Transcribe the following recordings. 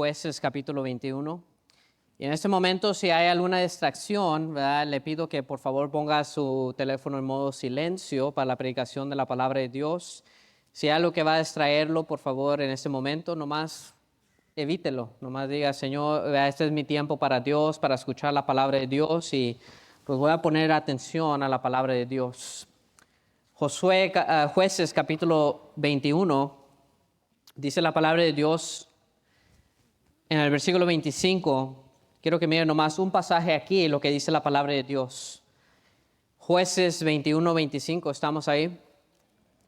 Jueces capítulo 21. Y en este momento, si hay alguna distracción, ¿verdad?, le pido que por favor ponga su teléfono en modo silencio para la predicación de la palabra de Dios. Si hay algo que va a distraerlo, por favor, en este momento, nomás evítelo. Nomás diga, Señor, este es mi tiempo para Dios, para escuchar la palabra de Dios, y pues voy a poner atención a la palabra de Dios. Jueces capítulo 21, dice la palabra de Dios en el versículo 25. Quiero que miren nomás un pasaje aquí, lo que dice la palabra de Dios. Jueces 21, 25, ¿estamos ahí?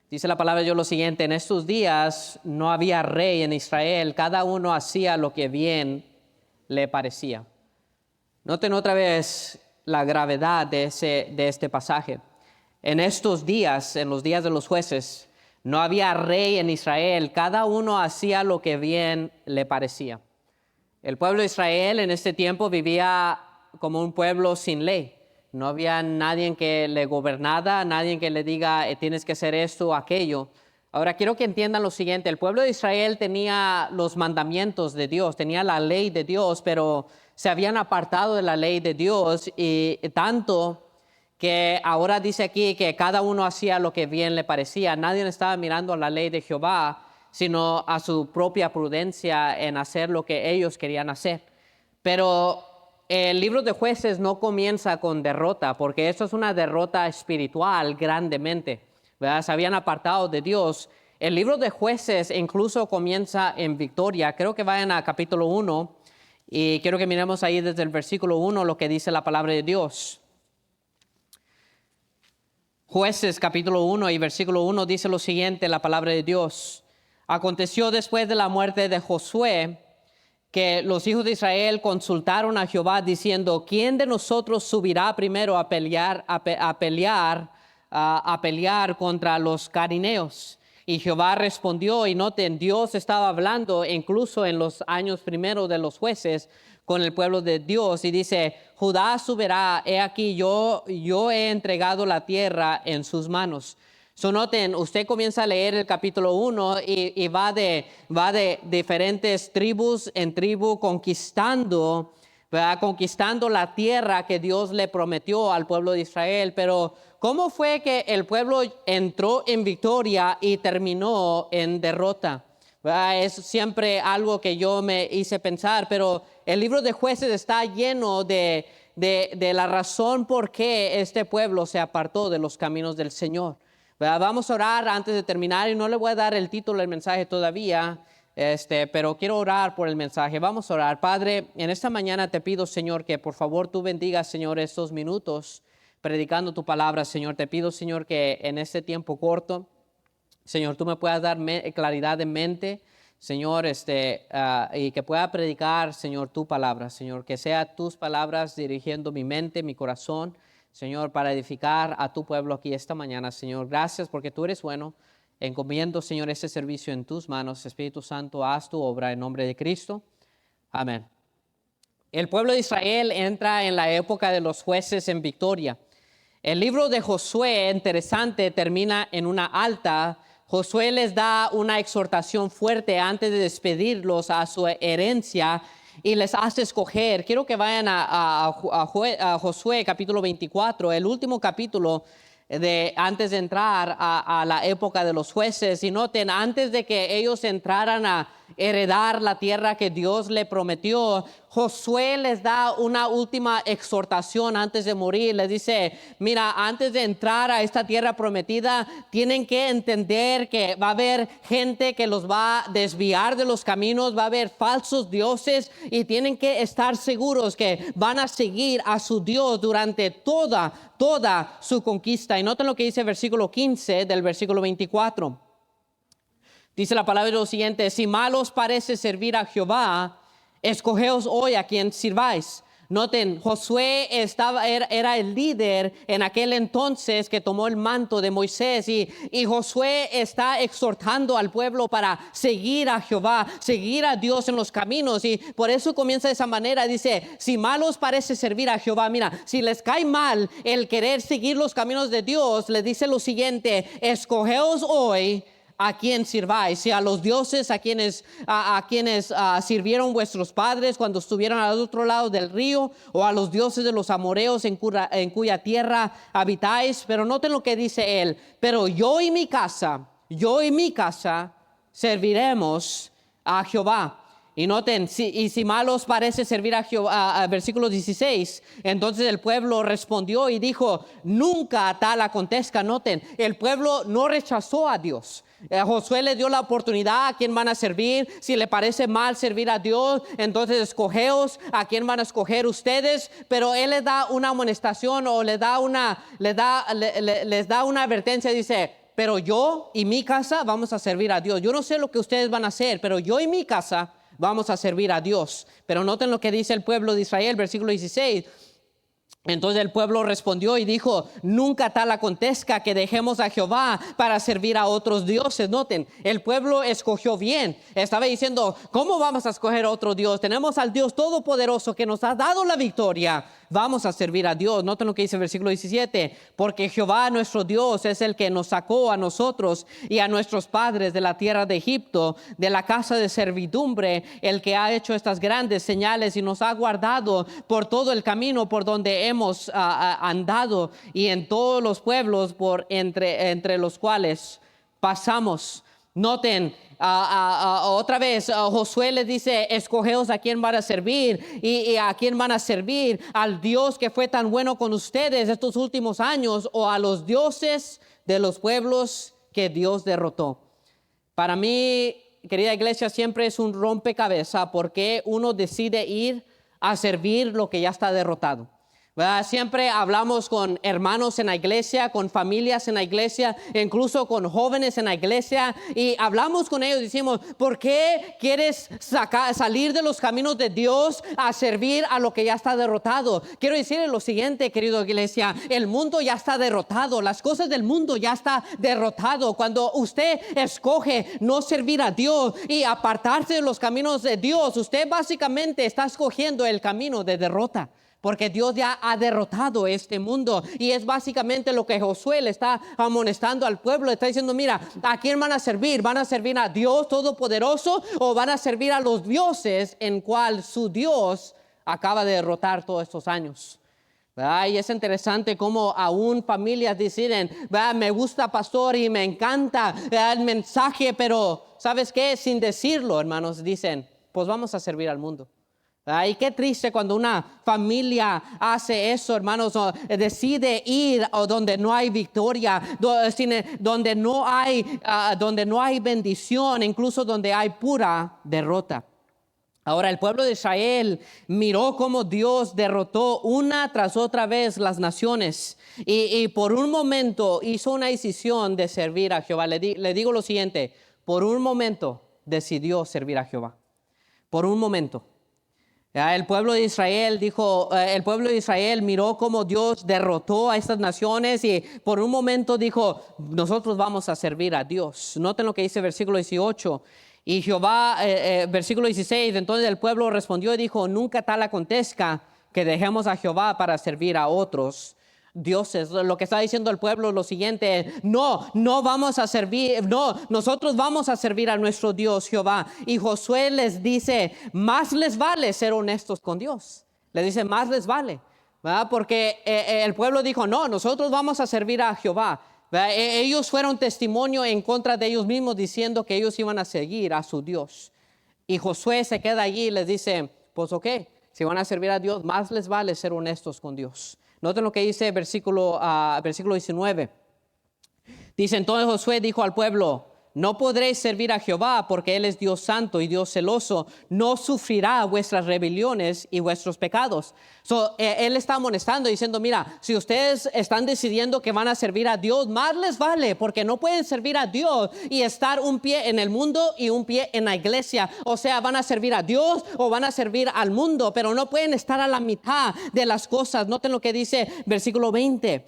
Dice la palabra de Dios lo siguiente: en estos días no había rey en Israel, cada uno hacía lo que bien le parecía. Noten otra vez la gravedad de este pasaje. En estos días, en los días de los jueces, no había rey en Israel, cada uno hacía lo que bien le parecía. El pueblo de Israel en este tiempo vivía como un pueblo sin ley. No había nadie que le gobernara, nadie que le diga tienes que hacer esto o aquello. Ahora quiero que entiendan lo siguiente: el pueblo de Israel tenía los mandamientos de Dios, tenía la ley de Dios, pero se habían apartado de la ley de Dios, y tanto que ahora dice aquí que cada uno hacía lo que bien le parecía. Nadie estaba mirando a la ley de Jehová, sino a su propia prudencia en hacer lo que ellos querían hacer. Pero el libro de Jueces no comienza con derrota, porque esto es una derrota espiritual grandemente, ¿verdad? Se habían apartado de Dios. El libro de Jueces incluso comienza en victoria. Creo que vayan a capítulo 1 y quiero que miremos ahí desde el versículo 1 lo que dice la palabra de Dios. Jueces capítulo 1 y versículo 1 dice lo siguiente, la palabra de Dios: aconteció después de la muerte de Josué que los hijos de Israel consultaron a Jehová diciendo: ¿quién de nosotros subirá primero a pelear contra los cananeos? Y Jehová respondió, y noten, Dios estaba hablando incluso en los años primeros de los jueces con el pueblo de Dios, y dice: Judá subirá, he aquí yo he entregado la tierra en sus manos. Noten, usted comienza a leer el capítulo 1 y va de diferentes tribus en tribu conquistando la tierra que Dios le prometió al pueblo de Israel. Pero ¿cómo fue que el pueblo entró en victoria y terminó en derrota? Es siempre algo que yo me hice pensar, pero el libro de Jueces está lleno de la razón por qué este pueblo se apartó de los caminos del Señor. Vamos a orar antes de terminar, y no le voy a dar el título del mensaje todavía, pero quiero orar por el mensaje. Vamos a orar. Padre, en esta mañana te pido, Señor, que por favor tú bendigas, Señor, estos minutos predicando tu palabra. Señor, te pido, Señor, que en este tiempo corto, Señor, tú me puedas dar claridad de mente, Señor, y que pueda predicar, Señor, tu palabra, Señor, que sea tus palabras dirigiendo mi mente, mi corazón, Señor, para edificar a tu pueblo aquí esta mañana. Señor, gracias porque tú eres bueno. Encomiendo, Señor, este servicio en tus manos. Espíritu Santo, haz tu obra en nombre de Cristo. Amén. El pueblo de Israel entra en la época de los jueces en victoria. El libro de Josué, interesante, termina en una alta. Josué les da una exhortación fuerte antes de despedirlos a su herencia y les hace escoger. Quiero que vayan a Josué capítulo 24, el último capítulo antes de entrar a la época de los jueces. Y noten, antes de que ellos entraran a heredar la tierra que Dios le prometió, Josué les da una última exhortación antes de morir. Les dice: mira, antes de entrar a esta tierra prometida, tienen que entender que va a haber gente que los va a desviar de los caminos, va a haber falsos dioses, y tienen que estar seguros que van a seguir a su Dios durante toda su conquista. Y noten lo que dice el versículo 15 del versículo 24. Dice la palabra lo siguiente: si mal os parece servir a Jehová, escogeos hoy a quien sirváis. Noten, Josué era el líder en aquel entonces que tomó el manto de Moisés, y Josué está exhortando al pueblo para seguir a Jehová, seguir a Dios en los caminos, y por eso comienza de esa manera. Dice: si mal os parece servir a Jehová, mira, si les cae mal el querer seguir los caminos de Dios, le dice lo siguiente: escogeos hoy a quien sirváis, si a los dioses a quienes sirvieron vuestros padres cuando estuvieron al otro lado del río, o a los dioses de los amorreos en cuya tierra habitáis. Pero noten lo que dice él: pero yo y mi casa serviremos a Jehová. Y noten, si mal os parece servir a Jehová, versículo 16, entonces el pueblo respondió y dijo: nunca tal acontezca. Noten, el pueblo no rechazó a Dios. Josué le dio la oportunidad a quién van a servir. Si le parece mal servir a Dios, entonces escogeos a quién van a escoger ustedes. Pero él les da una amonestación, o les da una advertencia. Dice: pero yo y mi casa vamos a servir a Dios. Yo no sé lo que ustedes van a hacer, pero yo y mi casa vamos a servir a Dios. Pero noten lo que dice el pueblo de Israel, versículo 16. Entonces el pueblo respondió y dijo: nunca tal acontezca que dejemos a Jehová para servir a otros dioses. Noten, el pueblo escogió bien. Estaba diciendo: ¿cómo vamos a escoger otro Dios? Tenemos al Dios Todopoderoso que nos ha dado la victoria. Vamos a servir a Dios. Noten lo que dice el versículo 17: porque Jehová nuestro Dios es el que nos sacó a nosotros y a nuestros padres de la tierra de Egipto, de la casa de servidumbre, el que ha hecho estas grandes señales y nos ha guardado por todo el camino por donde hemos andado, y en todos los pueblos por entre los cuales pasamos. Noten, otra vez Josué les dice: escogeos a quién van a servir, y a quién van a servir: al Dios que fue tan bueno con ustedes estos últimos años, o a los dioses de los pueblos que Dios derrotó. Para mí, querida iglesia, siempre es un rompecabezas porque uno decide ir a servir lo que ya está derrotado. ¿Verdad? Siempre hablamos con hermanos en la iglesia, con familias en la iglesia, incluso con jóvenes en la iglesia, y hablamos con ellos y decimos: ¿por qué quieres salir de los caminos de Dios a servir a lo que ya está derrotado? Quiero decirle lo siguiente, querido iglesia: el mundo ya está derrotado, las cosas del mundo ya está derrotado. Cuando usted escoge no servir a Dios y apartarse de los caminos de Dios, usted básicamente está escogiendo el camino de derrota. Porque Dios ya ha derrotado este mundo. Y es básicamente lo que Josué le está amonestando al pueblo. Le está diciendo: mira, ¿a quién van a servir? ¿Van a servir a Dios Todopoderoso, o van a servir a los dioses en cual su Dios acaba de derrotar todos estos años? ¿Verdad? Y es interesante cómo aún familias deciden: ¿verdad? Me gusta, pastor, y me encanta, ¿verdad?, el mensaje, pero ¿sabes qué? Sin decirlo, hermanos, dicen: pues vamos a servir al mundo. Y qué triste cuando una familia hace eso, hermanos, decide ir donde no hay victoria, donde no hay bendición, incluso donde hay pura derrota. Ahora, el pueblo de Israel miró cómo Dios derrotó una tras otra vez las naciones, y por un momento hizo una decisión de servir a Jehová. Le digo lo siguiente: por un momento decidió servir a Jehová. Por un momento. El pueblo de Israel miró cómo Dios derrotó a estas naciones, y por un momento dijo: nosotros vamos a servir a Dios. Noten lo que dice el versículo 18. Y Jehová, versículo 16, entonces el pueblo respondió y dijo: nunca tal acontezca que dejemos a Jehová para servir a otros dioses. Lo que está diciendo el pueblo es lo siguiente: no vamos a servir, nosotros vamos a servir a nuestro Dios Jehová. Y Josué les dice: más les vale ser honestos con Dios. Le dice: más les vale, ¿verdad? Porque el pueblo dijo: no, nosotros vamos a servir a Jehová, ¿verdad? Ellos fueron testimonio en contra de ellos mismos, diciendo que ellos iban a seguir a su Dios. Y Josué se queda allí y les dice: pues ok, si van a servir a Dios, más les vale ser honestos con Dios. Noten lo que dice versículo 19. Dice: entonces Josué dijo al pueblo: no podréis servir a Jehová, porque Él es Dios santo y Dios celoso. No sufrirá vuestras rebeliones y vuestros pecados. Él está amonestando, diciendo: mira, si ustedes están decidiendo que van a servir a Dios, más les vale, porque no pueden servir a Dios y estar un pie en el mundo y un pie en la iglesia. O sea, van a servir a Dios o van a servir al mundo, pero no pueden estar a la mitad de las cosas. Noten lo que dice versículo 20.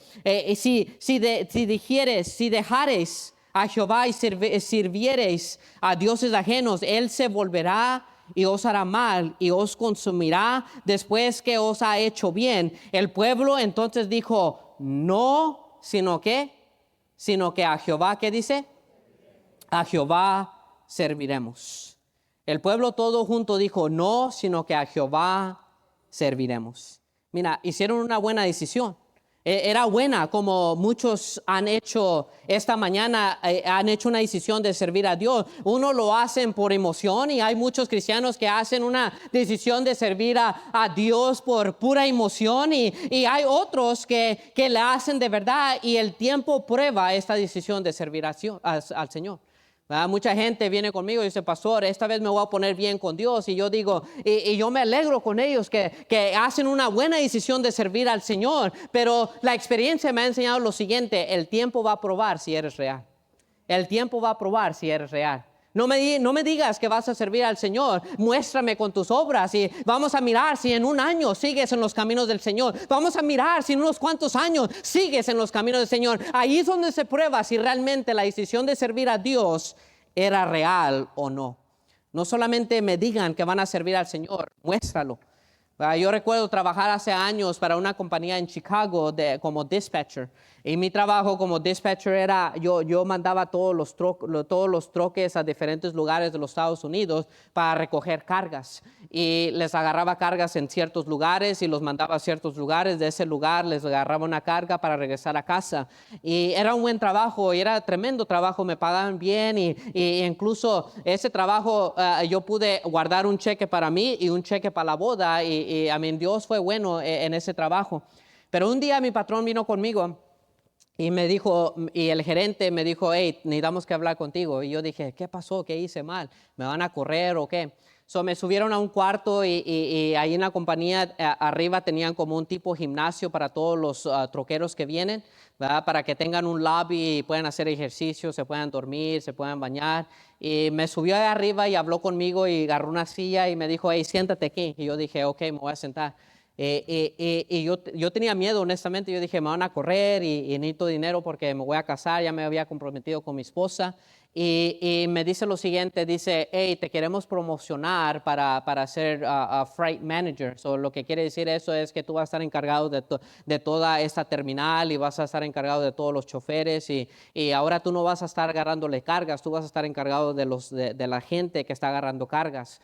Si dejareis a Jehová y sirviereis a dioses ajenos, Él se volverá y os hará mal y os consumirá después que os ha hecho bien. El pueblo entonces dijo: no, sino que a Jehová, ¿qué dice? a Jehová serviremos. El pueblo todo junto dijo, no, sino que a Jehová serviremos. Mira, hicieron una buena decisión. Era buena, como muchos han hecho esta mañana, han hecho una decisión de servir a Dios. Uno lo hacen por emoción y hay muchos cristianos que hacen una decisión de servir a Dios por pura emoción y hay otros que la hacen de verdad y el tiempo prueba esta decisión de servir al Señor. Mucha gente viene conmigo y dice, pastor, esta vez me voy a poner bien con Dios. Y yo digo, y yo me alegro con ellos que hacen una buena decisión de servir al Señor. Pero la experiencia me ha enseñado lo siguiente, el tiempo va a probar si eres real. El tiempo va a probar si eres real. No me digas que vas a servir al Señor. Muéstrame con tus obras y vamos a mirar si en un año sigues en los caminos del Señor. Vamos a mirar si en unos cuantos años sigues en los caminos del Señor. Ahí es donde se prueba si realmente la decisión de servir a Dios era real o no. No solamente me digan que van a servir al Señor, muéstralo. Yo recuerdo trabajar hace años para una compañía en Chicago como dispatcher. Y mi trabajo como dispatcher era, yo mandaba todos los troques a diferentes lugares de los Estados Unidos para recoger cargas. Y les agarraba cargas en ciertos lugares y los mandaba a ciertos lugares. De ese lugar les agarraba una carga para regresar a casa. Y era un buen trabajo y era tremendo trabajo. Me pagaban bien y incluso ese trabajo yo pude guardar un cheque para mí y un cheque para la boda. Y Dios fue bueno en ese trabajo. Pero un día mi patrón vino conmigo y me dijo, y el gerente me dijo, hey, necesitamos que hablar contigo. Y yo dije, ¿qué pasó? ¿Qué hice mal? ¿Me van a correr o qué? Me subieron a un cuarto y ahí en la compañía arriba tenían como un tipo gimnasio para todos los troqueros que vienen, ¿verdad? Para que tengan un lobby y puedan hacer ejercicio, se puedan dormir, se puedan bañar. Y me subió ahí arriba y habló conmigo y agarró una silla y me dijo, hey, siéntate aquí. Y yo dije, ok, me voy a sentar. Y yo tenía miedo, honestamente. Yo dije, me van a correr y necesito dinero porque me voy a casar, ya me había comprometido con mi esposa. Y me dice lo siguiente, dice, hey, te queremos promocionar para ser freight manager. Lo que quiere decir eso es que tú vas a estar encargado de toda esta terminal y vas a estar encargado de todos los choferes y ahora tú no vas a estar agarrándole cargas, tú vas a estar encargado de la gente que está agarrando cargas.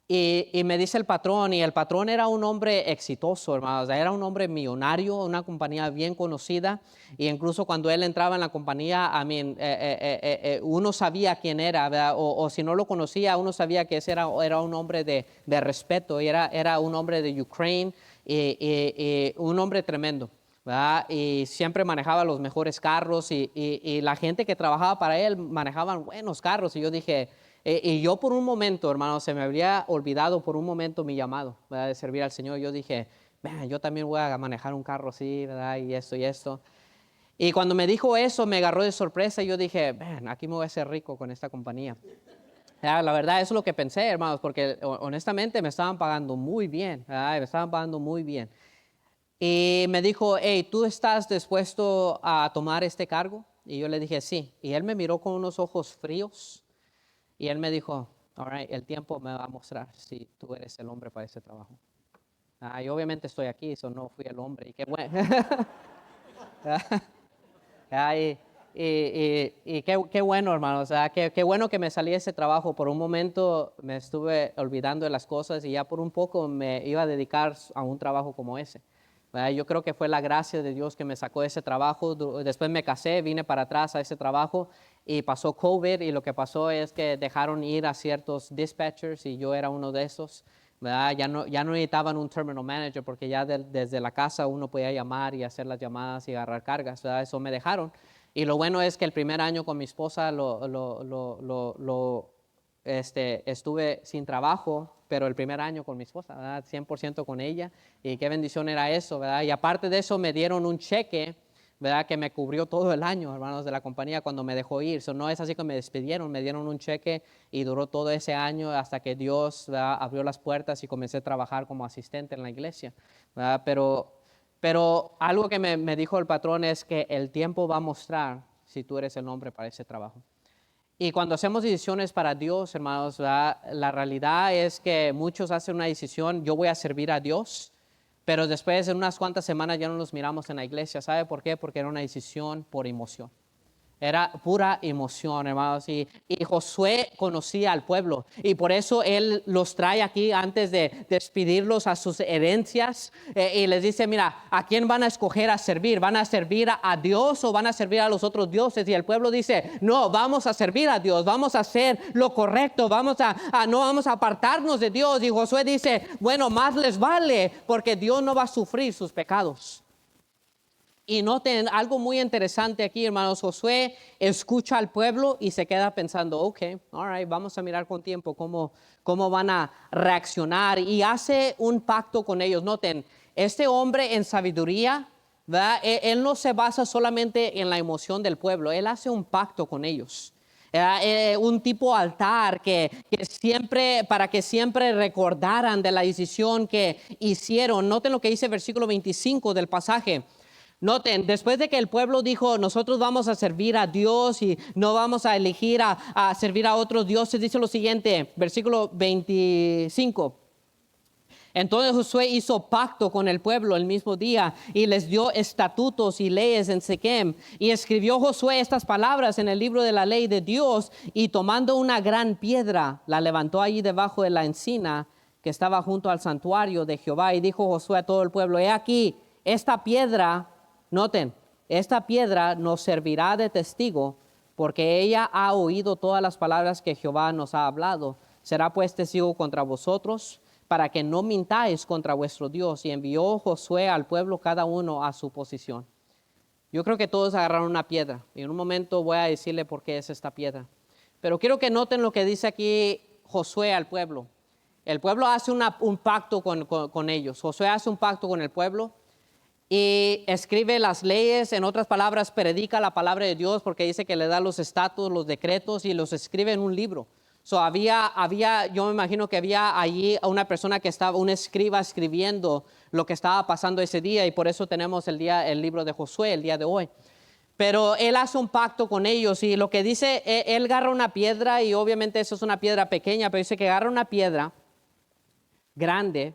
Y me dice el patrón, y el patrón era un hombre exitoso, hermanos, era un hombre millonario, una compañía bien conocida, y incluso cuando él entraba en la compañía, uno sabía quién era, ¿verdad? O si no lo conocía, uno sabía que ese era un hombre de respeto, y era un hombre de Ucrania, y un hombre tremendo, ¿verdad? Y siempre manejaba los mejores carros, y la gente que trabajaba para él manejaban buenos carros, y yo dije... Y yo por un momento, hermano, se me habría olvidado por un momento mi llamado, ¿verdad? De servir al Señor. Yo dije, yo también voy a manejar un carro así, ¿verdad? Y esto y esto. Y cuando me dijo eso, me agarró de sorpresa y yo dije, aquí me voy a hacer rico con esta compañía. La verdad, eso es lo que pensé, hermanos, porque honestamente me estaban pagando muy bien, ¿verdad? Me estaban pagando muy bien. Y me dijo, hey, ¿tú estás dispuesto a tomar este cargo? Y yo le dije, sí. Y él me miró con unos ojos fríos. Y él me dijo, all right, el tiempo me va a mostrar si tú eres el hombre para ese trabajo. Y obviamente estoy aquí, eso no fui el hombre. Y qué bueno. Qué bueno, hermano. O sea, qué bueno que me salí de ese trabajo. Por un momento me estuve olvidando de las cosas y ya por un poco me iba a dedicar a un trabajo como ese. Yo creo que fue la gracia de Dios que me sacó de ese trabajo. Después me casé, vine para atrás a ese trabajo y pasó COVID y lo que pasó es que dejaron ir a ciertos dispatchers y yo era uno de esos. Ya no necesitaban un terminal manager porque ya desde la casa uno podía llamar y hacer las llamadas y agarrar cargas. Eso me dejaron. Y lo bueno es que el primer año con mi esposa estuve sin trabajo, pero el primer año con mi esposa, ¿verdad? 100% con ella, y qué bendición era eso, ¿verdad? Y aparte de eso me dieron un cheque, ¿verdad? Que me cubrió todo el año, hermanos, de la compañía cuando me dejó ir. No es así que me despidieron, me dieron un cheque y duró todo ese año hasta que Dios, ¿verdad? Abrió las puertas y comencé a trabajar como asistente en la iglesia, ¿verdad? Pero algo que me dijo el patrón es que el tiempo va a mostrar si tú eres el hombre para ese trabajo. Y cuando hacemos decisiones para Dios, hermanos, ¿verdad? La realidad es que muchos hacen una decisión, yo voy a servir a Dios, pero después en unas cuantas semanas ya no nos miramos en la iglesia. ¿Sabe por qué? Porque era una decisión por emoción. Era pura emoción, hermanos. Y Josué conocía al pueblo. Y por eso él los trae aquí antes de despedirlos a sus herencias. Y les dice, mira, ¿a quién van a escoger a servir? ¿Van a servir a Dios o van a servir a los otros dioses? Y el pueblo dice, no, vamos a servir a Dios. Vamos a hacer lo correcto. No vamos a apartarnos de Dios. Y Josué dice, bueno, más les vale porque Dios no va a sufrir sus pecados. Y noten algo muy interesante aquí, hermanos. Josué escucha al pueblo y se queda pensando, ok, all right, vamos a mirar con tiempo cómo van a reaccionar. Y hace un pacto con ellos. Noten, este hombre en sabiduría, ¿verdad? Él no se basa solamente en la emoción del pueblo, él hace un pacto con ellos. Un tipo altar para que siempre recordaran de la decisión que hicieron. Noten lo que dice el versículo 25 del pasaje. Noten, después de que el pueblo dijo, nosotros vamos a servir a Dios y no vamos a elegir a servir a otros dioses, dice lo siguiente, versículo 25. Entonces Josué hizo pacto con el pueblo el mismo día y les dio estatutos y leyes en Siquem. Y escribió Josué estas palabras en el libro de la ley de Dios y tomando una gran piedra, la levantó allí debajo de la encina que estaba junto al santuario de Jehová. Y dijo Josué a todo el pueblo, he aquí, esta piedra, noten, esta piedra nos servirá de testigo porque ella ha oído todas las palabras que Jehová nos ha hablado. Será pues testigo contra vosotros para que no mintáis contra vuestro Dios. Y envió Josué al pueblo cada uno a su posición. Yo creo que todos agarraron una piedra. Y en un momento voy a decirle por qué es esta piedra. Pero quiero que noten lo que dice aquí Josué al pueblo. El pueblo hace un pacto con ellos. Josué hace un pacto con el pueblo y escribe las leyes. En otras palabras, predica la palabra de Dios porque dice que le da los estatutos, los decretos y los escribe en un libro. Yo me imagino que había allí una persona que estaba, un escriba escribiendo lo que estaba pasando ese día y por eso tenemos el libro de Josué el día de hoy. Pero él hace un pacto con ellos y lo que dice, él agarra una piedra y obviamente eso es una piedra pequeña, pero dice que agarra una piedra grande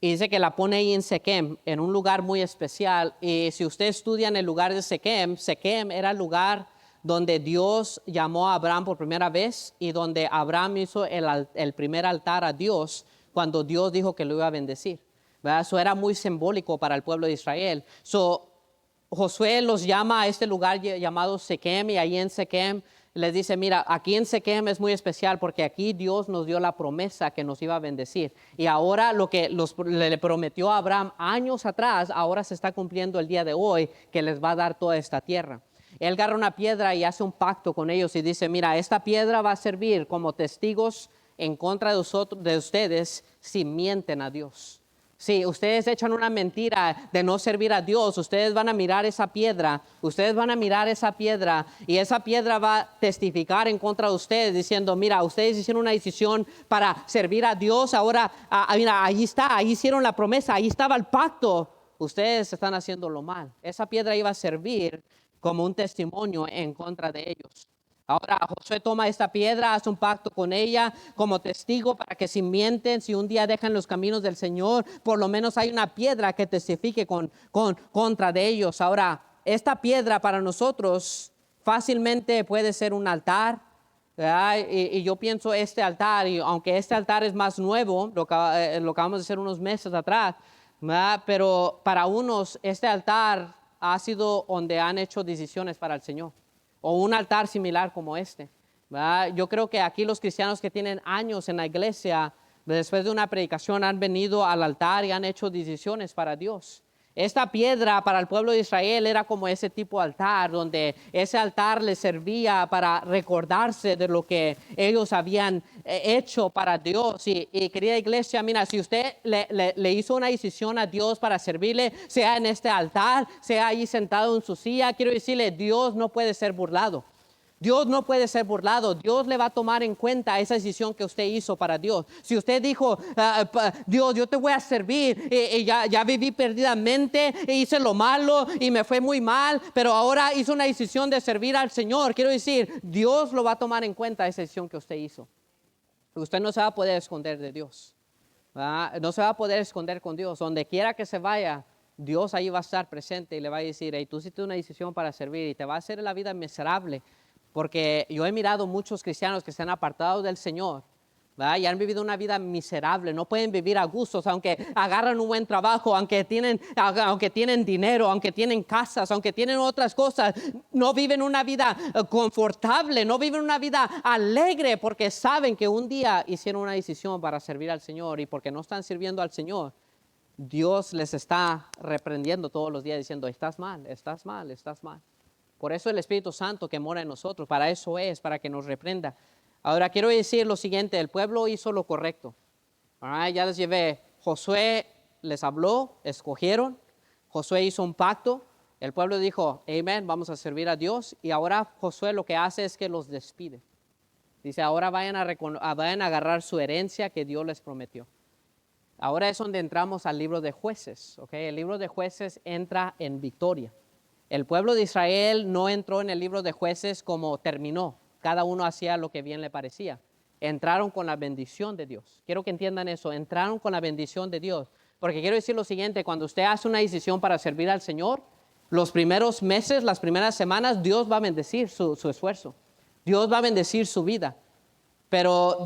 y dice que la pone ahí en Siquem, en un lugar muy especial. Y si usted estudia en el lugar de Siquem, Siquem era el lugar donde Dios llamó a Abraham por primera vez y donde Abraham hizo el primer altar a Dios cuando Dios dijo que lo iba a bendecir. ¿Verdad? Eso era muy simbólico para el pueblo de Israel. Josué los llama a este lugar llamado Siquem y ahí en Siquem les dice, mira, aquí en Siquem es muy especial porque aquí Dios nos dio la promesa que nos iba a bendecir. Y ahora lo que le prometió a Abraham años atrás, ahora se está cumpliendo el día de hoy que les va a dar toda esta tierra. Él agarra una piedra y hace un pacto con ellos y dice, mira, esta piedra va a servir como testigos en contra de ustedes si mienten a Dios. Si ustedes echan una mentira de no servir a Dios, ustedes van a mirar esa piedra y esa piedra va a testificar en contra de ustedes diciendo, mira, ustedes hicieron una decisión para servir a Dios, ahora, mira, ahí está, ahí hicieron la promesa, ahí estaba el pacto, ustedes están haciéndolo mal. Esa piedra iba a servir como un testimonio en contra de ellos. Ahora Josué toma esta piedra, hace un pacto con ella como testigo para que si mienten, si un día dejan los caminos del Señor, por lo menos hay una piedra que testifique contra de ellos. Ahora, esta piedra para nosotros fácilmente puede ser un altar, ¿verdad? Y yo pienso este altar, y aunque este altar es más nuevo, lo acabamos de hacer unos meses atrás, ¿verdad? Pero para unos este altar ha sido donde han hecho decisiones para el Señor, o un altar similar como este, ¿verdad? Yo creo que aquí los cristianos que tienen años en la iglesia, después de una predicación han venido al altar y han hecho decisiones para Dios. Esta piedra para el pueblo de Israel era como ese tipo de altar, donde ese altar les servía para recordarse de lo que ellos habían hecho para Dios. Y querida iglesia, mira, si usted le hizo una decisión a Dios para servirle, sea en este altar, sea ahí sentado en su silla, quiero decirle, Dios no puede ser burlado. Dios no puede ser burlado. Dios le va a tomar en cuenta esa decisión que usted hizo para Dios. Si usted dijo, Dios, yo te voy a servir, y ya viví perdidamente, hice lo malo y me fue muy mal, pero ahora hizo una decisión de servir al Señor. Quiero decir, Dios lo va a tomar en cuenta esa decisión que usted hizo. Usted no se va a poder esconder de Dios, ¿verdad? No se va a poder esconder con Dios. Donde quiera que se vaya, Dios ahí va a estar presente y le va a decir, hey, tú hiciste una decisión para servir y te va a hacer la vida miserable. Porque yo he mirado muchos cristianos que se han apartado del Señor, ¿verdad? Y han vivido una vida miserable, no pueden vivir a gustos, aunque agarran un buen trabajo, aunque tienen dinero, aunque tienen casas, aunque tienen otras cosas, no viven una vida confortable, no viven una vida alegre, porque saben que un día hicieron una decisión para servir al Señor, y porque no están sirviendo al Señor, Dios les está reprendiendo todos los días diciendo, estás mal, estás mal, estás mal. Por eso el Espíritu Santo que mora en nosotros, para eso es, para que nos reprenda. Ahora quiero decir lo siguiente, el pueblo hizo lo correcto. Ya les llevé, Josué les habló, escogieron, Josué hizo un pacto, el pueblo dijo, amén, vamos a servir a Dios, y ahora Josué lo que hace es que los despide. Dice, ahora vayan a agarrar su herencia que Dios les prometió. Ahora es donde entramos al libro de Jueces, ¿ok? El libro de Jueces entra en victoria. El pueblo de Israel no entró en el libro de Jueces como terminó. Cada uno hacía lo que bien le parecía. Entraron con la bendición de Dios. Quiero que entiendan eso. Entraron con la bendición de Dios. Porque quiero decir lo siguiente, cuando usted hace una decisión para servir al Señor, los primeros meses, las primeras semanas, Dios va a bendecir su esfuerzo. Dios va a bendecir su vida. Pero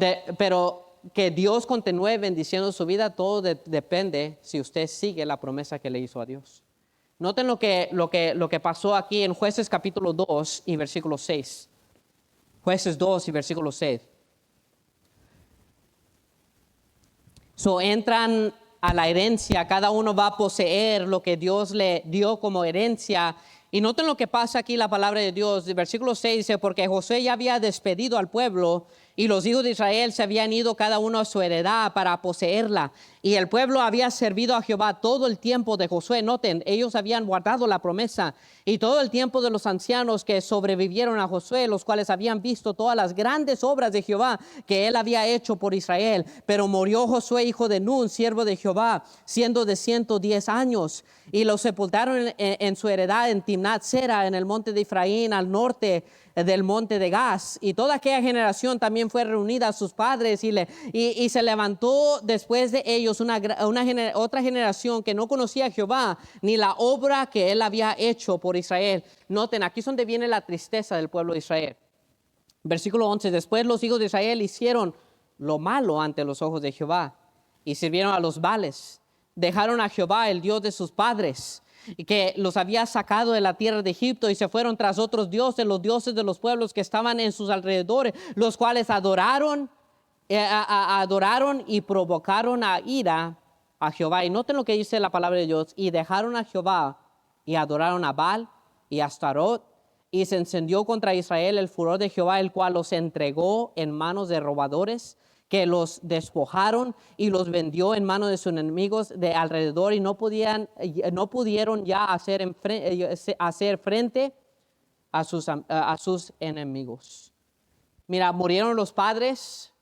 que Dios continúe bendiciendo su vida, todo depende si usted sigue la promesa que le hizo a Dios. Noten lo que pasó aquí en Jueces capítulo 2 y versículo 6. Jueces 2 y versículo 6. Entran a la herencia, cada uno va a poseer lo que Dios le dio como herencia. Y noten lo que pasa aquí la palabra de Dios. El versículo 6 dice, porque Josué ya había despedido al pueblo y los hijos de Israel se habían ido cada uno a su heredad para poseerla. Y el pueblo había servido a Jehová todo el tiempo de Josué. Noten, ellos habían guardado la promesa. Y todo el tiempo de los ancianos que sobrevivieron a Josué, los cuales habían visto todas las grandes obras de Jehová que él había hecho por Israel. Pero murió Josué, hijo de Nun, siervo de Jehová, siendo de 110 años. Y lo sepultaron en su heredad en Timnat Sera, en el monte de Efraín, al norte del monte de Gaz. Y toda aquella generación también fue reunida a sus padres y se levantó después de ellos otra generación que no conocía a Jehová ni la obra que él había hecho por Israel. Noten, aquí es donde viene la tristeza del pueblo de Israel. Versículo 11, después los hijos de Israel hicieron lo malo ante los ojos de Jehová y sirvieron a los Baales. Dejaron a Jehová, el Dios de sus padres, que los había sacado de la tierra de Egipto, y se fueron tras otros dioses, los dioses de los pueblos que estaban en sus alrededores, los cuales adoraron y provocaron a ira a Jehová. Y noten lo que dice la palabra de Dios, y dejaron a Jehová y adoraron a Baal y a Astarot, y se encendió contra Israel el furor de Jehová, el cual los entregó en manos de robadores, que los despojaron y los vendió en manos de sus enemigos de alrededor, y no pudieron ya hacer frente a sus enemigos. Mira, murieron los padres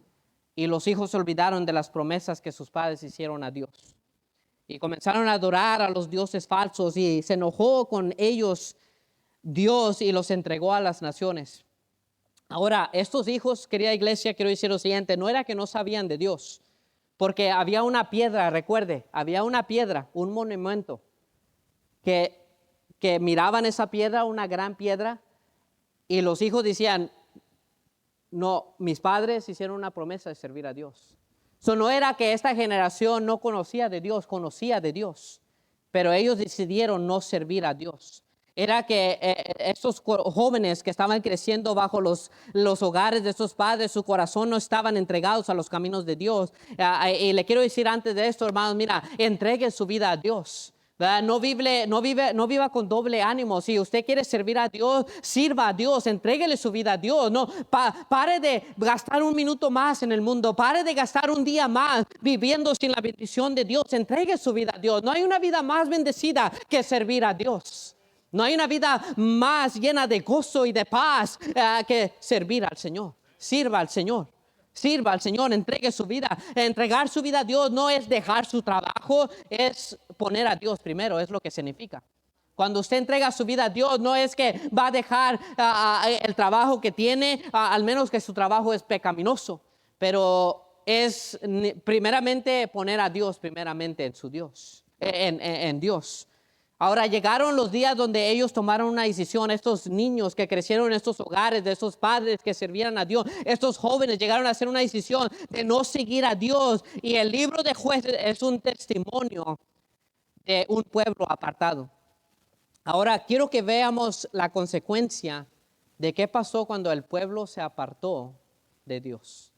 y los hijos se olvidaron de las promesas que sus padres hicieron a Dios. Y comenzaron a adorar a los dioses falsos, y se enojó con ellos Dios y los entregó a las naciones. Ahora, estos hijos, querida iglesia, quiero decir lo siguiente, no era que no sabían de Dios, porque había una piedra, recuerde, había una piedra, un monumento, que miraban esa piedra, una gran piedra, y los hijos decían, no, mis padres hicieron una promesa de servir a Dios. No era que esta generación no conocía de Dios, conocía de Dios, pero ellos decidieron no servir a Dios. Era que estos jóvenes que estaban creciendo bajo los hogares de estos padres, su corazón no estaban entregados a los caminos de Dios. Y le quiero decir antes de esto, hermanos, mira, entregue su vida a Dios. No viva con doble ánimo. Si usted quiere servir a Dios, sirva a Dios, entréguele su vida a Dios. No, pare de gastar un minuto más en el mundo, pare de gastar un día más viviendo sin la bendición de Dios. Entregue su vida a Dios. No hay una vida más bendecida que servir a Dios. No hay una vida más llena de gozo y de paz que servir al Señor. Sirva al Señor. Sirva al Señor, entregue su vida. Entregar su vida a Dios no es dejar su trabajo, es poner a Dios primero, es lo que significa. Cuando usted entrega su vida a Dios, no es que va a dejar el trabajo que tiene, al menos que su trabajo es pecaminoso, pero es primeramente poner a Dios primeramente en su Dios, en Dios. Ahora llegaron los días donde ellos tomaron una decisión, estos niños que crecieron en estos hogares, de estos padres que servían a Dios, estos jóvenes llegaron a hacer una decisión de no seguir a Dios. Y el libro de Jueces es un testimonio de un pueblo apartado. Ahora quiero que veamos la consecuencia de qué pasó cuando el pueblo se apartó de Dios.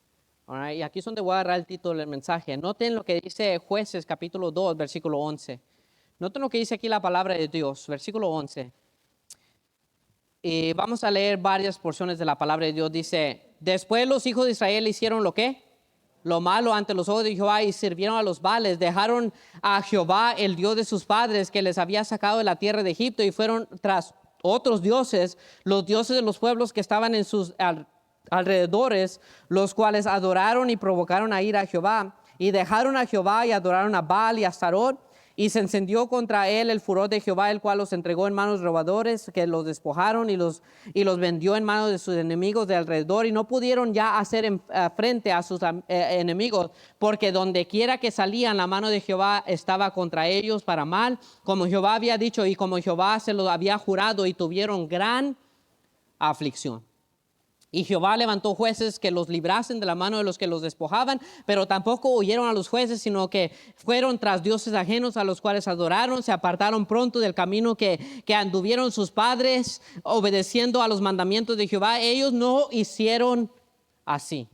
Alright, y aquí es donde voy a agarrar el título del mensaje. Noten lo que dice Jueces capítulo 2, versículo 11. Noten lo que dice aquí la palabra de Dios, versículo 11. Y vamos a leer varias porciones de la palabra de Dios. Dice, después los hijos de Israel hicieron ¿lo qué? Lo malo ante los ojos de Jehová y sirvieron a los Baales. Dejaron a Jehová, el Dios de sus padres, que les había sacado de la tierra de Egipto, y fueron tras otros dioses, los dioses de los pueblos que estaban en sus alrededores, los cuales adoraron y provocaron a ir a Jehová. Y dejaron a Jehová y adoraron a Baal y a Astarot. Y se encendió contra él el furor de Jehová, el cual los entregó en manos de robadores, que los despojaron y los vendió en manos de sus enemigos de alrededor. Y no pudieron ya hacer frente a sus enemigos, porque donde quiera que salían, la mano de Jehová estaba contra ellos para mal, como Jehová había dicho y como Jehová se lo había jurado, y tuvieron gran aflicción. Y Jehová levantó jueces que los librasen de la mano de los que los despojaban, pero tampoco huyeron a los jueces, sino que fueron tras dioses ajenos a los cuales adoraron, se apartaron pronto del camino que anduvieron sus padres, obedeciendo a los mandamientos de Jehová. Ellos no hicieron así.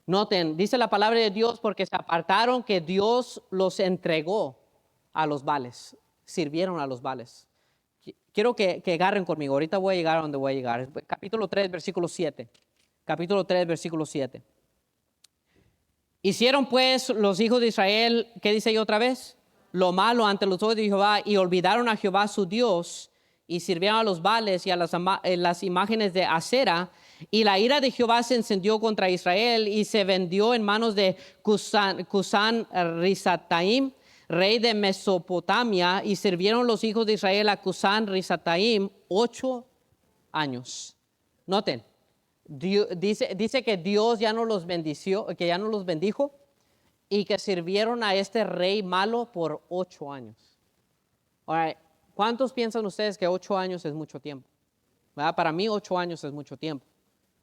Noten, dice la palabra de Dios, porque se apartaron, que Dios los entregó a los Baales, sirvieron a los Baales. Quiero que agarren conmigo. Ahorita voy a llegar a donde voy a llegar. Capítulo 3, versículo 7. Capítulo 3, versículo 7. Hicieron pues los hijos de Israel, ¿qué dice ahí otra vez? Lo malo ante los ojos de Jehová, y olvidaron a Jehová su Dios, y sirvieron a los Baales y a las imágenes de Acera. Y la ira de Jehová se encendió contra Israel, y se vendió en manos de Cusán Risataim, rey de Mesopotamia, y sirvieron los hijos de Israel a Cusán Risataim 8 años. Noten, dice que Dios ya no los bendició, que ya no los bendijo, y que sirvieron a este rey malo por 8 años. Ahora, ¿cuántos piensan ustedes que 8 años es mucho tiempo? ¿Verdad? Para mí 8 años es mucho tiempo.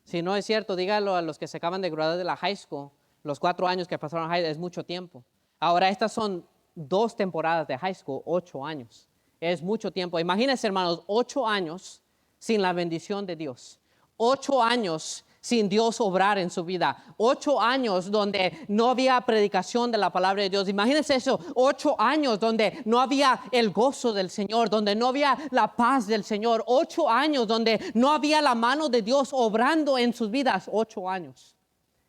Si no es cierto, dígalo a los que se acaban de graduar de la high school, los 4 años que pasaron a high school es mucho tiempo. Ahora, estas son 2 temporadas de high school, 8 años. Es mucho tiempo. Imagínense, hermanos, 8 años sin la bendición de Dios. 8 años sin Dios obrar en su vida. 8 años donde no había predicación de la palabra de Dios. Imagínense eso, 8 años donde no había el gozo del Señor, donde no había la paz del Señor. 8 años donde no había la mano de Dios obrando en sus vidas. 8 años.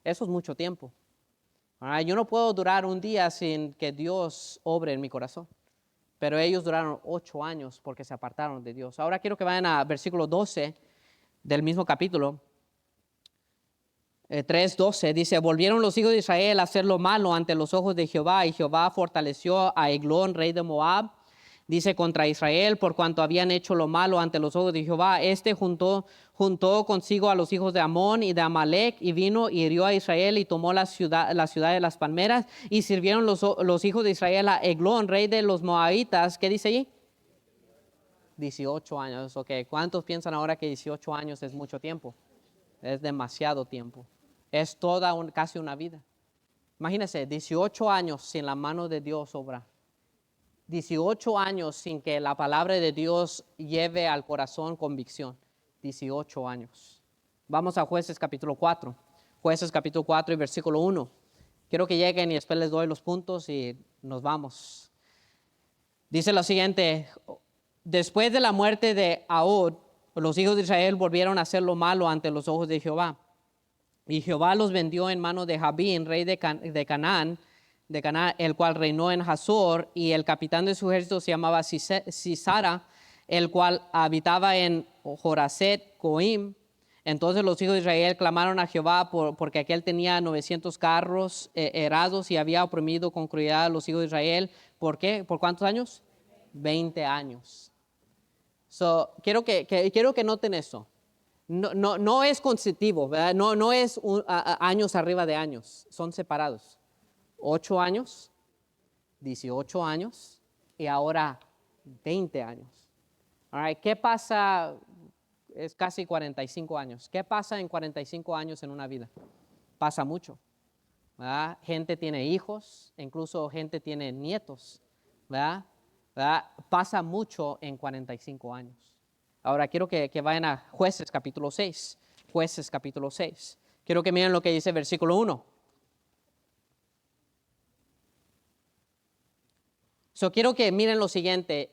Eso es mucho tiempo. Yo no puedo durar un día sin que Dios obre en mi corazón. Pero ellos duraron 8 años porque se apartaron de Dios. Ahora quiero que vayan a versículo 12 del mismo capítulo. 3:12 dice, volvieron los hijos de Israel a hacer lo malo ante los ojos de Jehová, y Jehová fortaleció a Eglón, rey de Moab, dice, contra Israel, por cuanto habían hecho lo malo ante los ojos de Jehová. Juntó consigo a los hijos de Amón y de Amalek, y vino y hirió a Israel, y tomó la ciudad de las palmeras, y sirvieron los hijos de Israel a Eglón, rey de los Moabitas. ¿Qué dice allí? 18 años. Ok, ¿cuántos piensan ahora que 18 años es mucho tiempo? Es demasiado tiempo. Es casi una vida. Imagínense, 18 años sin la mano de Dios obrar. 18 años sin que la palabra de Dios lleve al corazón convicción. 18 años. Vamos a Jueces capítulo 4. Jueces capítulo 4 y versículo 1. Quiero que lleguen y después les doy los puntos y nos vamos. Dice lo siguiente: después de la muerte de Ahud, los hijos de Israel volvieron a hacer lo malo ante los ojos de Jehová. Y Jehová los vendió en mano de Jabín, rey de Canaán, el cual reinó en Hazor, y el capitán de su ejército se llamaba Sisara, el cual habitaba en Joraset Goim. Entonces los hijos de Israel clamaron a Jehová porque aquel tenía 900 carros erados y había oprimido con crueldad a los hijos de Israel. ¿Por qué? ¿Por cuántos años? 20 años. Quiero que noten eso. No es consecutivo, ¿verdad? No es años arriba de años, son separados. 8 años, 18 años y ahora 20 años. All right, ¿qué pasa? Es casi 45 años. ¿Qué pasa en 45 años en una vida? Pasa mucho, ¿verdad? Gente tiene hijos, incluso gente tiene nietos, ¿verdad? ¿Verdad? Pasa mucho en 45 años. Ahora quiero que vayan a Jueces capítulo 6. Jueces capítulo 6. Quiero que miren lo que dice versículo 1. Quiero que miren lo siguiente.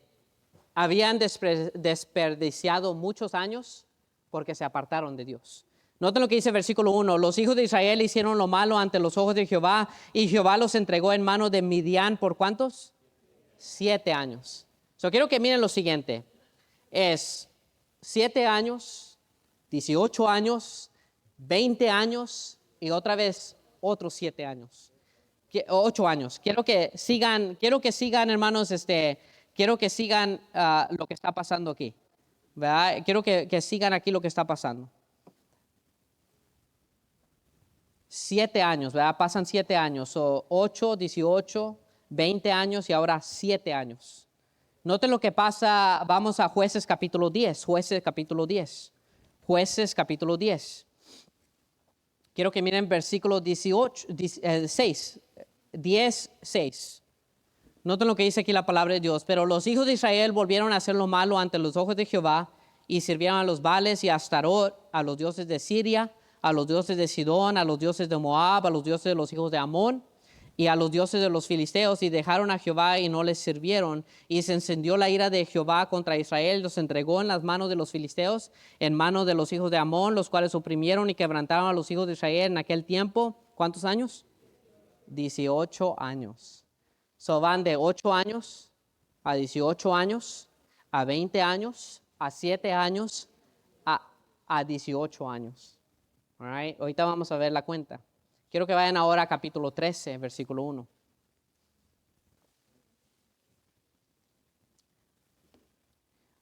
Habían desperdiciado muchos años porque se apartaron de Dios. Noten lo que dice versículo 1. Los hijos de Israel hicieron lo malo ante los ojos de Jehová y Jehová los entregó en manos de Midian. ¿Por cuántos? 7 años. Quiero que miren lo siguiente. Es 7 años, 18 años, 20 años y otra vez otros 7 años. 8 años. Quiero que sigan, hermanos, quiero que sigan lo que está pasando aquí. ¿Verdad? Quiero que sigan aquí lo que está pasando. 7 años, ¿verdad? Pasan 7 años. 8, 18, 20 años y ahora 7 años. Noten lo que pasa. Vamos a Jueces capítulo 10. Jueces capítulo 10. Jueces capítulo 10. Quiero que miren versículo 6. 10, 6. Noten lo que dice aquí la palabra de Dios. Pero los hijos de Israel volvieron a hacer lo malo ante los ojos de Jehová y sirvieron a los Baales y a Astarot, a los dioses de Siria, a los dioses de Sidón, a los dioses de Moab, a los dioses de los hijos de Amón y a los dioses de los filisteos, y dejaron a Jehová y no les sirvieron. Y se encendió la ira de Jehová contra Israel, los entregó en las manos de los filisteos, en manos de los hijos de Amón, los cuales oprimieron y quebrantaron a los hijos de Israel en aquel tiempo. ¿Cuántos años? 18 años. Van de 8 años a 18 años, a 20 años, a 7 años, a 18 años. All right? Ahorita vamos a ver la cuenta. Quiero que vayan ahora a capítulo 13, versículo 1.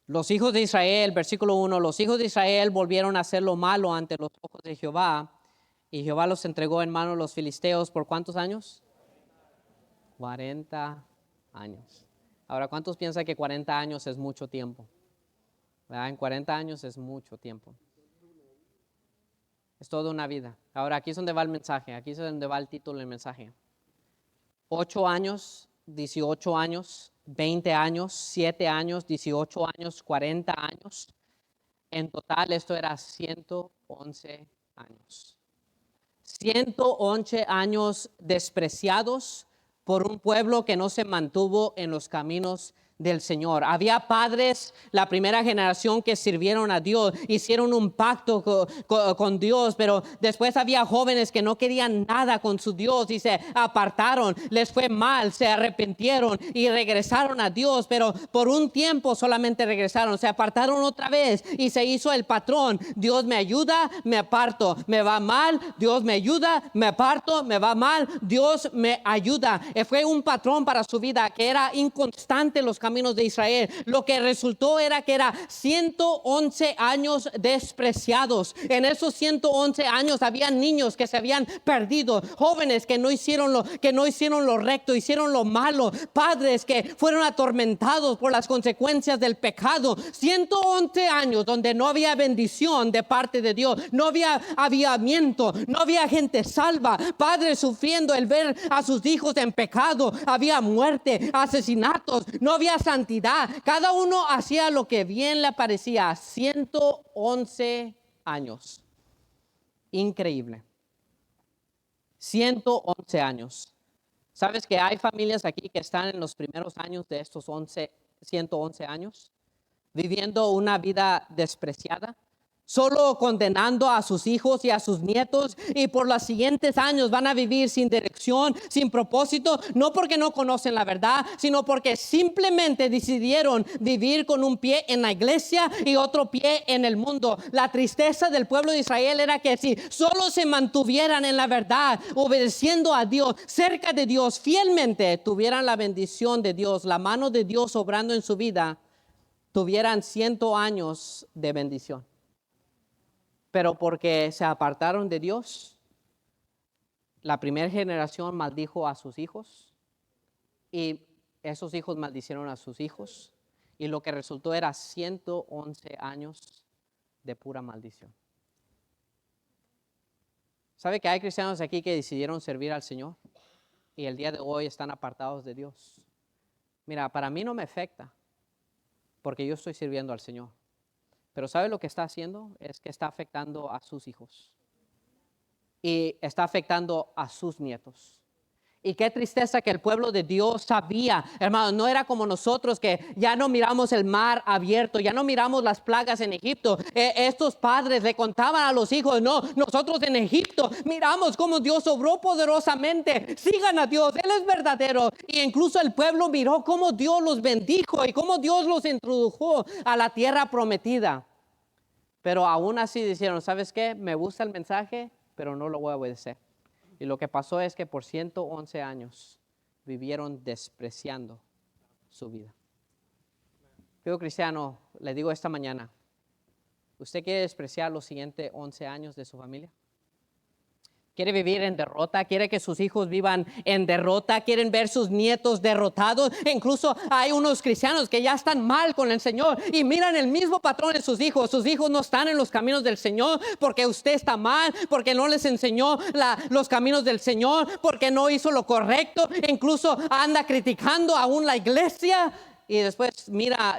Los hijos de Israel, versículo 1, los hijos de Israel volvieron a hacer lo malo ante los ojos de Jehová, y Jehová los entregó en manos de los filisteos. ¿Por cuántos años? 40 años. Ahora, ¿cuántos piensan que 40 años es mucho tiempo? ¿Verdad? En 40 años es mucho tiempo. Es toda una vida. Ahora, aquí es donde va el mensaje. Aquí es donde va el título del mensaje. 8 años, 18 años, 20 años, 7 años, 18 años, 40 años. En total, esto era 111 años. 111 años despreciados por un pueblo que no se mantuvo en los caminos del Señor. Había padres, la primera generación, que sirvieron a Dios, hicieron un pacto con Dios, pero después había jóvenes que no querían nada con su Dios y se apartaron, les fue mal, se arrepintieron y regresaron a Dios, pero por un tiempo solamente regresaron, se apartaron otra vez y se hizo el patrón. Dios me ayuda, me aparto, me va mal, Dios me ayuda, me aparto, me va mal, Dios me ayuda. Fue un patrón para su vida que era inconstante en los caminos de Israel. Lo que resultó era que era 111 años despreciados. En esos 111 años había niños que se habían perdido, jóvenes que no hicieron lo recto, hicieron lo malo, padres que fueron atormentados por las consecuencias del pecado. 111 años donde no había bendición de parte de Dios, no había avivamiento, no había gente salva, padres sufriendo el ver a sus hijos en pecado, había muerte, asesinatos, no había santidad, cada uno hacía lo que bien le parecía. 111 años. Increíble. 111 años. ¿Sabes que hay familias aquí que están en los primeros años de estos 111 años? Viviendo una vida despreciada, solo condenando a sus hijos y a sus nietos, y por los siguientes años van a vivir sin dirección, sin propósito, no porque no conocen la verdad, sino porque simplemente decidieron vivir con un pie en la iglesia y otro pie en el mundo. La tristeza del pueblo de Israel era que si solo se mantuvieran en la verdad, obedeciendo a Dios, cerca de Dios, fielmente, tuvieran la bendición de Dios, la mano de Dios obrando en su vida, tuvieran 100 años de bendición. Pero porque se apartaron de Dios, la primera generación maldijo a sus hijos y esos hijos maldicieron a sus hijos Y lo que resultó era 111 años de pura maldición. ¿Sabe que hay cristianos aquí que decidieron servir al Señor? Y el día de hoy están apartados de Dios. Mira, para mí no me afecta, porque yo estoy sirviendo al Señor. Pero ¿sabe lo que está haciendo? Es que está afectando a sus hijos. Y está afectando a sus nietos. Y qué tristeza que el pueblo de Dios sabía, hermano, no era como nosotros que ya no miramos el mar abierto, ya no miramos las plagas en Egipto. Estos padres le contaban a los hijos, no, nosotros en Egipto miramos cómo Dios obró poderosamente. Sigan a Dios, Él es verdadero. Y incluso el pueblo miró cómo Dios los bendijo y cómo Dios los introdujo a la tierra prometida. Pero aún así dijeron, ¿sabes qué? Me gusta el mensaje, pero no lo voy a obedecer. Y lo que pasó es que por 111 años vivieron despreciando su vida. Yo, cristiano, le digo esta mañana, ¿usted quiere despreciar los siguientes 11 años de su familia? ¿Quiere vivir en derrota? ¿Quiere que sus hijos vivan en derrota? ¿Quieren ver sus nietos derrotados? E incluso hay unos cristianos que ya están mal con el Señor y miran el mismo patrón en sus hijos. Sus hijos no están en los caminos del Señor porque usted está mal, porque no les enseñó los caminos del Señor, porque no hizo lo correcto. E incluso anda criticando aún la iglesia y después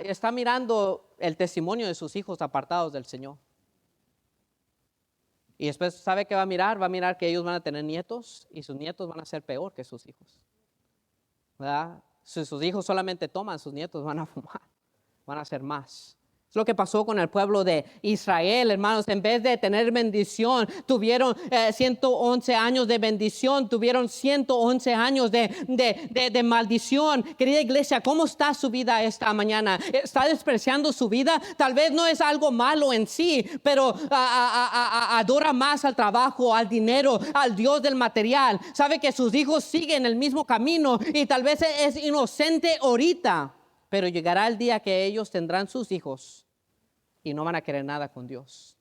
está mirando el testimonio de sus hijos apartados del Señor. Y después, ¿sabe qué va a mirar? Va a mirar que ellos van a tener nietos y sus nietos van a ser peor que sus hijos. ¿Verdad? Si sus hijos solamente toman, sus nietos van a fumar, van a hacer más. Es lo que pasó con el pueblo de Israel, hermanos. En vez de tener bendición, tuvieron 111 años de bendición, tuvieron 111 años de maldición. Querida iglesia, ¿cómo está su vida esta mañana? ¿Está despreciando su vida? Tal vez no es algo malo en sí, pero adora más al trabajo, al dinero, al Dios del material. Sabe que sus hijos siguen el mismo camino y tal vez es inocente ahorita. Pero llegará el día que ellos tendrán sus hijos y no van a querer nada con Dios.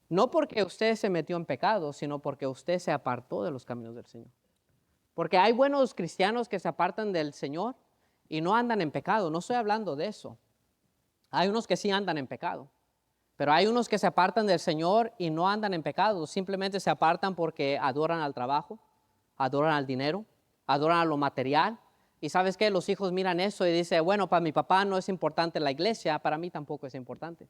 No porque usted se metió en pecado, sino porque usted se apartó de los caminos del Señor. Porque hay buenos cristianos que se apartan del Señor y no andan en pecado. No estoy hablando de eso. Hay unos que sí andan en pecado. Pero hay unos que se apartan del Señor y no andan en pecado. Simplemente se apartan porque adoran al trabajo, adoran al dinero, adoran a lo material. Y ¿sabes qué? Los hijos miran eso y dicen, bueno, para mi papá no es importante la iglesia, para mí tampoco es importante.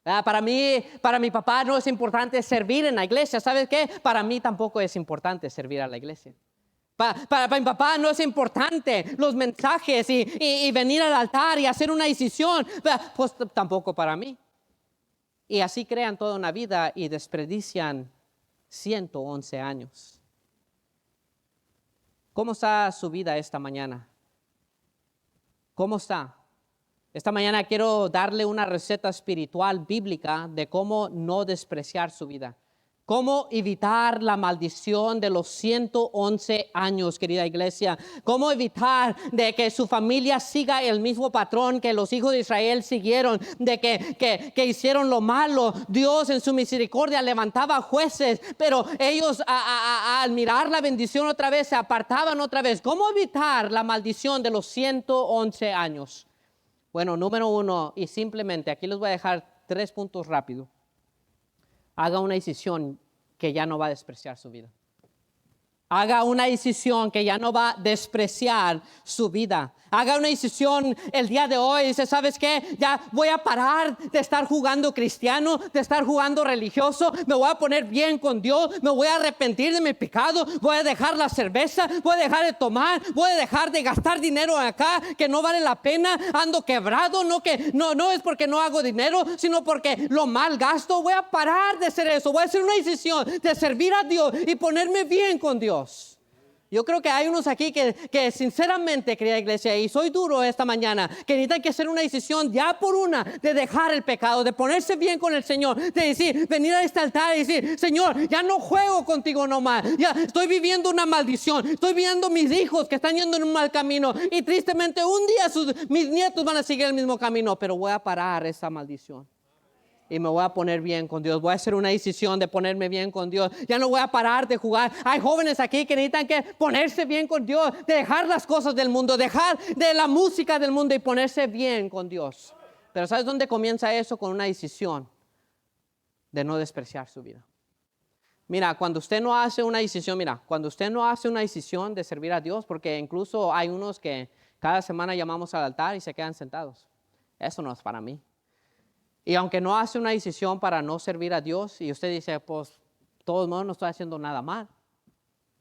Para mi papá no es importante servir en la iglesia. ¿Sabes qué? Para mí tampoco es importante servir a la iglesia. Para mi papá no es importante los mensajes y venir al altar y hacer una decisión. Pues tampoco para mí. Y así crean toda una vida y desperdician 111 años. ¿Cómo está su vida esta mañana? ¿Cómo está? Esta mañana quiero darle una receta espiritual bíblica de cómo no despreciar su vida. Cómo evitar la maldición de los 111 años, querida iglesia. Cómo evitar de que su familia siga el mismo patrón que los hijos de Israel siguieron, de que hicieron lo malo. Dios en su misericordia levantaba jueces, pero ellos al mirar la bendición otra vez se apartaban otra vez. ¿Cómo evitar la maldición de los 111 años? Bueno, número 1, y simplemente aquí les voy a dejar 3 puntos rápido. Haga una decisión que ya no va a despreciar su vida. Haga una decisión que ya no va a despreciar su vida. Haga una decisión el día de hoy. Dice, ¿sabes qué? Ya voy a parar de estar jugando cristiano, de estar jugando religioso. Me voy a poner bien con Dios. Me voy a arrepentir de mi pecado. Voy a dejar la cerveza. Voy a dejar de tomar. Voy a dejar de gastar dinero acá que no vale la pena. Ando quebrado. No es porque no hago dinero, sino porque lo mal gasto. Voy a parar de hacer eso. Voy a hacer una decisión de servir a Dios y ponerme bien con Dios. Yo creo que hay unos aquí que sinceramente, querida iglesia, y soy duro esta mañana, que necesitan que hacer una decisión ya por una de dejar el pecado, de ponerse bien con el Señor, de decir, venir a este altar y decir, Señor, ya no juego contigo nomás, ya estoy viviendo una maldición, estoy viendo mis hijos que están yendo en un mal camino y tristemente un día mis nietos van a seguir el mismo camino, pero voy a parar esa maldición. y me voy a poner bien con Dios. Voy a hacer una decisión de ponerme bien con Dios. Ya no voy a parar de jugar. Hay jóvenes aquí que necesitan que ponerse bien con Dios, de dejar las cosas del mundo, dejar de la música del mundo y ponerse bien con Dios. Pero ¿sabes dónde comienza eso? Con una decisión de no despreciar su vida. Mira, cuando usted no hace una decisión, de servir a Dios, porque incluso hay unos que cada semana llamamos al altar y se quedan sentados. Eso no es para mí. Y aunque no hace una decisión para no servir a Dios, y usted dice, pues, de todos modos no estoy haciendo nada mal.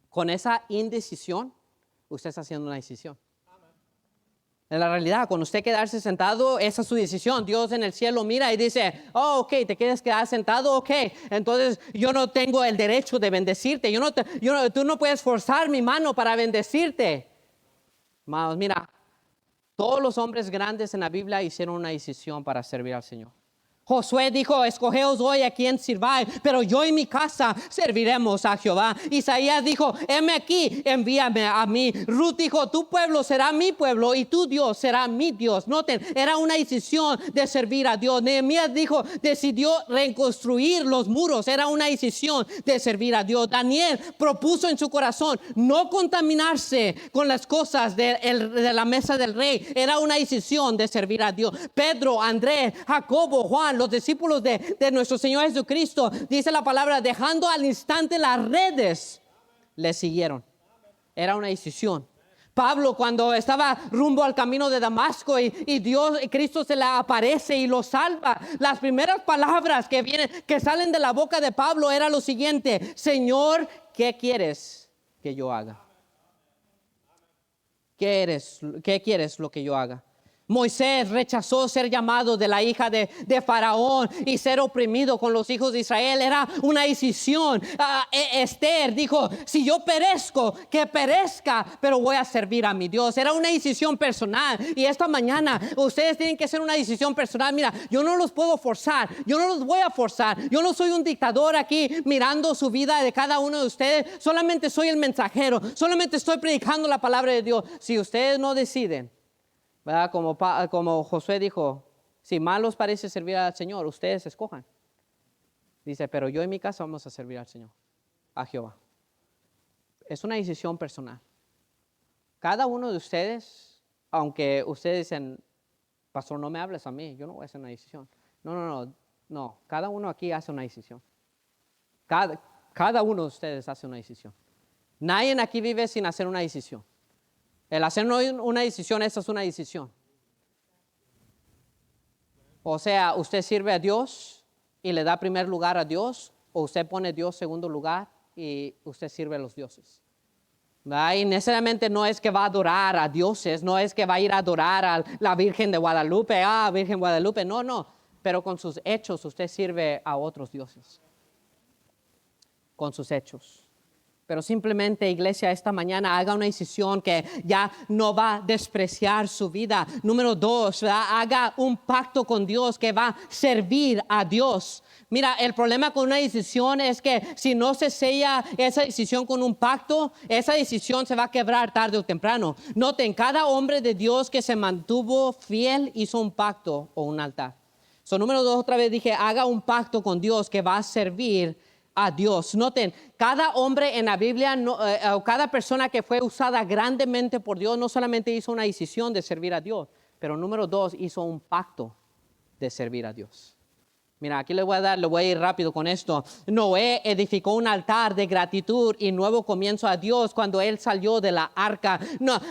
Con esa indecisión, usted está haciendo una decisión. En la realidad, cuando usted quedarse sentado, esa es su decisión. Dios en el cielo mira y dice, oh, ok, ¿te quieres quedar sentado? Ok, entonces yo no tengo el derecho de bendecirte. Tú no puedes forzar mi mano para bendecirte. Hermanos, mira, todos los hombres grandes en la Biblia hicieron una decisión para servir al Señor. Josué dijo, escogeos hoy a quien sirváis, pero yo y mi casa serviremos a Jehová. Isaías dijo, heme aquí, envíame a mí. Ruth dijo, tu pueblo será mi pueblo y tu Dios será mi Dios. Noten, era una decisión de servir a Dios. Nehemías decidió reconstruir los muros. Era una decisión de servir a Dios. Daniel propuso en su corazón no contaminarse con las cosas de la mesa del rey. Era una decisión de servir a Dios. Pedro, Andrés, Jacobo, Juan, los discípulos de nuestro Señor Jesucristo, dice la palabra, dejando al instante las redes, le siguieron. Era una decisión. Pablo, cuando estaba rumbo al camino de Damasco y Cristo se le aparece y lo salva, las primeras palabras que salen de la boca de Pablo era lo siguiente: Señor, ¿qué quieres que yo haga? ¿Qué quieres lo que yo haga? Moisés rechazó ser llamado de la hija de Faraón y ser oprimido con los hijos de Israel. Era una decisión. Esther dijo, si yo perezco, que perezca, pero voy a servir a mi Dios. Era una decisión personal. Y esta mañana ustedes tienen que hacer una decisión personal. Mira, yo no los puedo forzar. Yo no los voy a forzar. Yo no soy un dictador aquí mirando su vida de cada uno de ustedes. Solamente soy el mensajero. Solamente estoy predicando la palabra de Dios. Si ustedes no deciden, ¿verdad? Como Josué dijo, si mal os parece servir al Señor, ustedes escojan. Dice, pero yo y mi casa vamos a servir al Señor, a Jehová. Es una decisión personal. Cada uno de ustedes, aunque ustedes dicen, pastor, no me hables a mí, yo no voy a hacer una decisión. No, cada uno aquí hace una decisión. Cada uno de ustedes hace una decisión. Nadie aquí vive sin hacer una decisión. El hacer una decisión, esa es una decisión. O sea, usted sirve a Dios y le da primer lugar a Dios, o usted pone a Dios segundo lugar y usted sirve a los dioses. ¿Verdad? Y necesariamente no es que va a adorar a dioses, no es que va a ir a adorar a la Virgen de Guadalupe, Virgen Guadalupe, no. Pero con sus hechos usted sirve a otros dioses. Con sus hechos. Pero simplemente, iglesia, esta mañana haga una decisión que ya no va a despreciar su vida. Número 2, ¿verdad? Haga un pacto con Dios que va a servir a Dios. Mira, el problema con una decisión es que si no se sella esa decisión con un pacto, esa decisión se va a quebrar tarde o temprano. Noten, cada hombre de Dios que se mantuvo fiel hizo un pacto o un altar. Número 2, otra vez dije, haga un pacto con Dios que va a servir a Dios. Noten, cada hombre en la Biblia, cada persona que fue usada grandemente por Dios, no solamente hizo una decisión de servir a Dios, pero número 2, hizo un pacto de servir a Dios. Mira, aquí le voy a ir rápido con esto. Noé edificó un altar de gratitud y nuevo comienzo a Dios cuando él salió de la arca.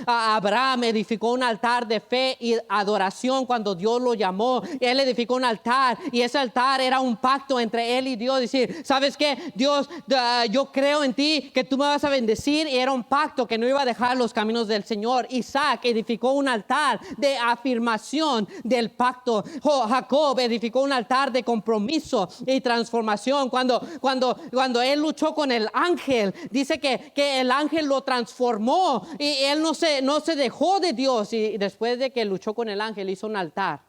Abraham edificó un altar de fe y adoración cuando Dios lo llamó. Él edificó un altar y ese altar era un pacto entre él y Dios. Decir, ¿sabes qué? Dios, yo creo en ti, que tú me vas a bendecir, y era un pacto que no iba a dejar los caminos del Señor. Isaac edificó un altar de afirmación del pacto. Jacob edificó un altar de compromiso y transformación. Cuando él luchó con el ángel, dice que el ángel lo transformó y él no se dejó de Dios, y después de que luchó con el ángel hizo un altar,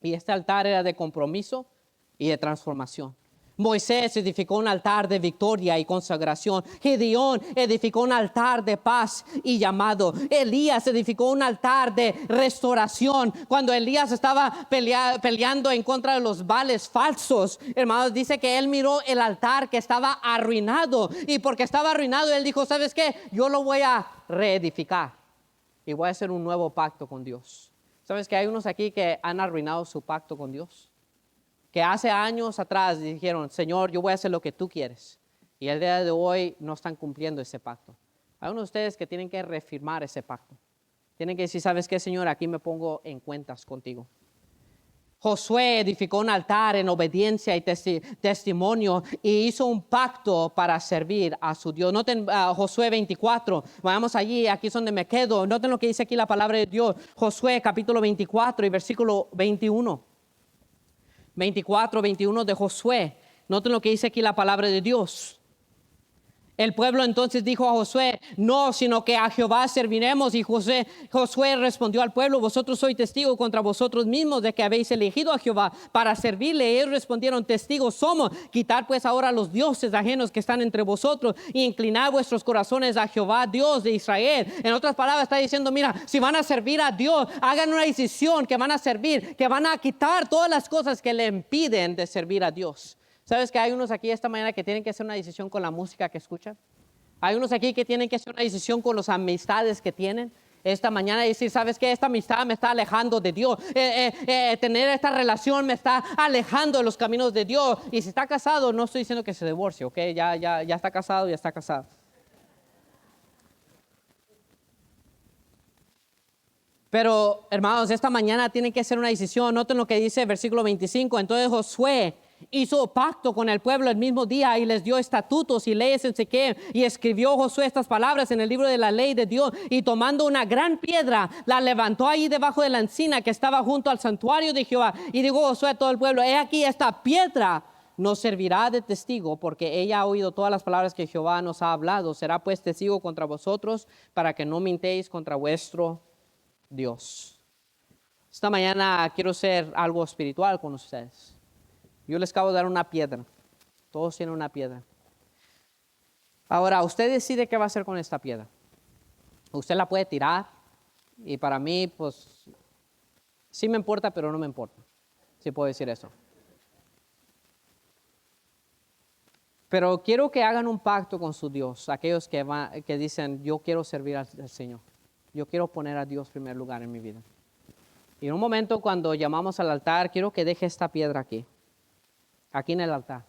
y este altar era de compromiso y de transformación. Moisés edificó un altar de victoria y consagración. Gedeón edificó un altar de paz y llamado. Elías edificó un altar de restauración. Cuando Elías estaba peleando en contra de los baales falsos, hermanos, dice que él miró el altar que estaba arruinado. Y porque estaba arruinado, él dijo, ¿sabes qué? Yo lo voy a reedificar y voy a hacer un nuevo pacto con Dios. ¿Sabes que hay unos aquí que han arruinado su pacto con Dios? Que hace años atrás dijeron, Señor, yo voy a hacer lo que tú quieres. Y el día de hoy no están cumpliendo ese pacto. Hay unos de ustedes que tienen que reafirmar ese pacto. Tienen que decir, ¿sabes qué, Señor? Aquí me pongo en cuentas contigo. Josué edificó un altar en obediencia y testimonio y hizo un pacto para servir a su Dios. Noten Josué 24, vayamos allí, aquí es donde me quedo. Noten lo que dice aquí la palabra de Dios. Josué capítulo 24 y versículo 21. 24, 21 de Josué. Noten lo que dice aquí la palabra de Dios. El pueblo entonces dijo a Josué, no, sino que a Jehová serviremos. Y Josué respondió al pueblo, vosotros sois testigos contra vosotros mismos de que habéis elegido a Jehová para servirle. Y ellos respondieron, testigos somos. Quitad pues ahora los dioses ajenos que están entre vosotros y inclinad vuestros corazones a Jehová, Dios de Israel. En otras palabras está diciendo, mira, si van a servir a Dios, hagan una decisión que van a servir, que van a quitar todas las cosas que le impiden de servir a Dios. ¿Sabes que hay unos aquí esta mañana que tienen que hacer una decisión con la música que escuchan? Hay unos aquí que tienen que hacer una decisión con las amistades que tienen. Esta mañana y decir, ¿sabes qué? Esta amistad me está alejando de Dios. Tener esta relación me está alejando de los caminos de Dios. Y si está casado, no estoy diciendo que se divorcie, ¿ok? Ya está casado, ya está casado. Pero, hermanos, esta mañana tienen que hacer una decisión. Noten lo que dice el versículo 25. Entonces Josué hizo pacto con el pueblo el mismo día y les dio estatutos y leyes en Siquem. Y escribió Josué estas palabras en el libro de la ley de Dios. Y tomando una gran piedra, la levantó ahí debajo de la encina que estaba junto al santuario de Jehová. Y dijo Josué a todo el pueblo, he aquí esta piedra nos servirá de testigo, porque ella ha oído todas las palabras que Jehová nos ha hablado. Será pues testigo contra vosotros, para que no mintéis contra vuestro Dios. Esta mañana quiero hacer algo espiritual con ustedes. Yo les acabo de dar una piedra. Todos tienen una piedra. Ahora, usted decide qué va a hacer con esta piedra. Usted la puede tirar. Y para mí, pues, sí me importa, pero no me importa. Sí puedo decir eso. Pero quiero que hagan un pacto con su Dios. Aquellos que dicen, yo quiero servir al Señor. Yo quiero poner a Dios en primer lugar en mi vida. Y en un momento cuando llamamos al altar, quiero que deje esta piedra aquí en el altar.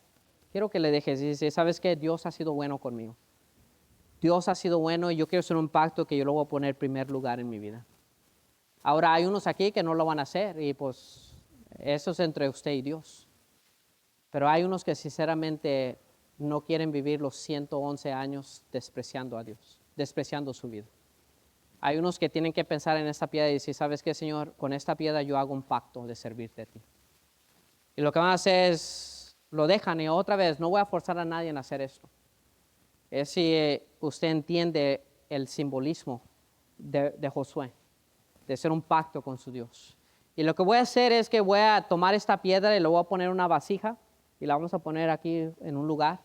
Quiero que le dejes y dice, ¿sabes qué? Dios ha sido bueno conmigo. Dios ha sido bueno y yo quiero hacer un pacto que yo lo voy a poner en primer lugar en mi vida. Ahora hay unos aquí que no lo van a hacer y pues eso es entre usted y Dios. Pero hay unos que sinceramente no quieren vivir los 111 años despreciando a Dios, despreciando su vida. Hay unos que tienen que pensar en esta piedra y decir, ¿sabes qué, Señor? Con esta piedra yo hago un pacto de servirte a ti. Y lo que van a hacer es, lo dejan y otra vez, no voy a forzar a nadie a hacer esto. Es si usted entiende el simbolismo de Josué, de hacer un pacto con su Dios. Y lo que voy a hacer es que voy a tomar esta piedra y lo voy a poner en una vasija y la vamos a poner aquí en un lugar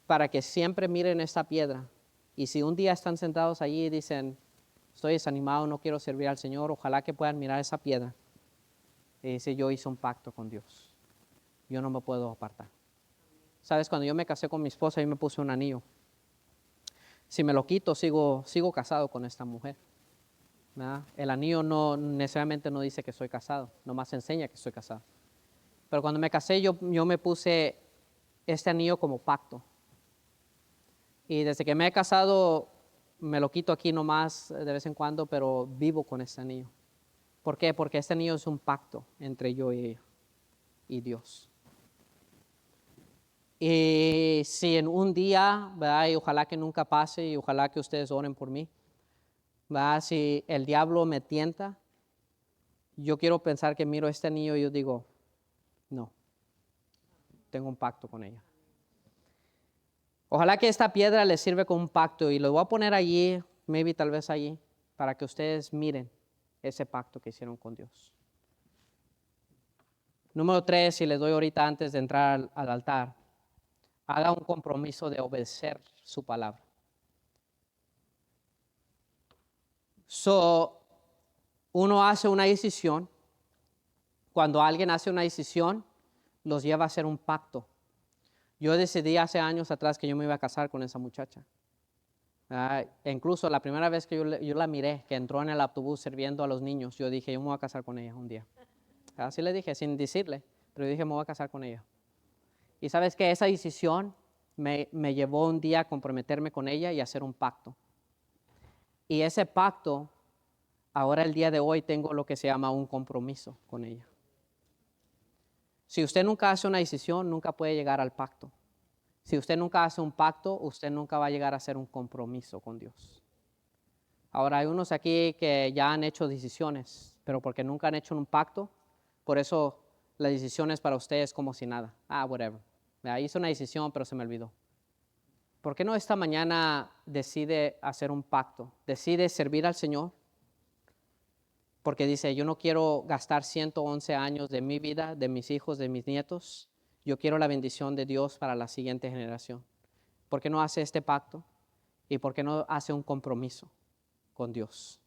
para que siempre miren esta piedra. Y si un día están sentados allí y dicen, estoy desanimado, no quiero servir al Señor, ojalá que puedan mirar esa piedra. Y dice, yo hice un pacto con Dios. Yo no me puedo apartar. Sabes, cuando yo me casé con mi esposa, yo me puse un anillo. Si me lo quito, sigo casado con esta mujer. ¿Verdad? El anillo no necesariamente no dice que soy casado, nomás enseña que soy casado. Pero cuando me casé, yo me puse este anillo como pacto. Y desde que me he casado, me lo quito aquí nomás de vez en cuando, pero vivo con este anillo. ¿Por qué? Porque este anillo es un pacto entre yo y ella y Dios. Y si en un día, ¿verdad? Y ojalá que nunca pase y ojalá que ustedes oren por mí, ¿verdad? Si el diablo me tienta, yo quiero pensar que miro este anillo y yo digo, no, tengo un pacto con ella. Ojalá que esta piedra les sirva como un pacto y lo voy a poner allí, tal vez allí, para que ustedes miren ese pacto que hicieron con Dios. Número 3, y les doy ahorita antes de entrar al altar, haga un compromiso de obedecer su palabra. Uno hace una decisión. Cuando alguien hace una decisión, los lleva a hacer un pacto. Yo decidí hace años atrás que yo me iba a casar con esa muchacha. Incluso la primera vez que yo la miré, que entró en el autobús sirviendo a los niños, yo dije, yo me voy a casar con ella un día. Así le dije, sin decirle, pero yo dije, me voy a casar con ella. Y sabes que esa decisión me llevó un día a comprometerme con ella y hacer un pacto. Y ese pacto, ahora el día de hoy tengo lo que se llama un compromiso con ella. Si usted nunca hace una decisión, nunca puede llegar al pacto. Si usted nunca hace un pacto, usted nunca va a llegar a hacer un compromiso con Dios. Ahora hay unos aquí que ya han hecho decisiones, pero porque nunca han hecho un pacto, por eso la decisión es para ustedes como si nada. Whatever. Hice una decisión, pero se me olvidó. ¿Por qué no esta mañana decide hacer un pacto? Decide servir al Señor. Porque dice, yo no quiero gastar 111 años de mi vida, de mis hijos, de mis nietos. Yo quiero la bendición de Dios para la siguiente generación. ¿Por qué no hace este pacto? ¿Y por qué no hace un compromiso con Dios?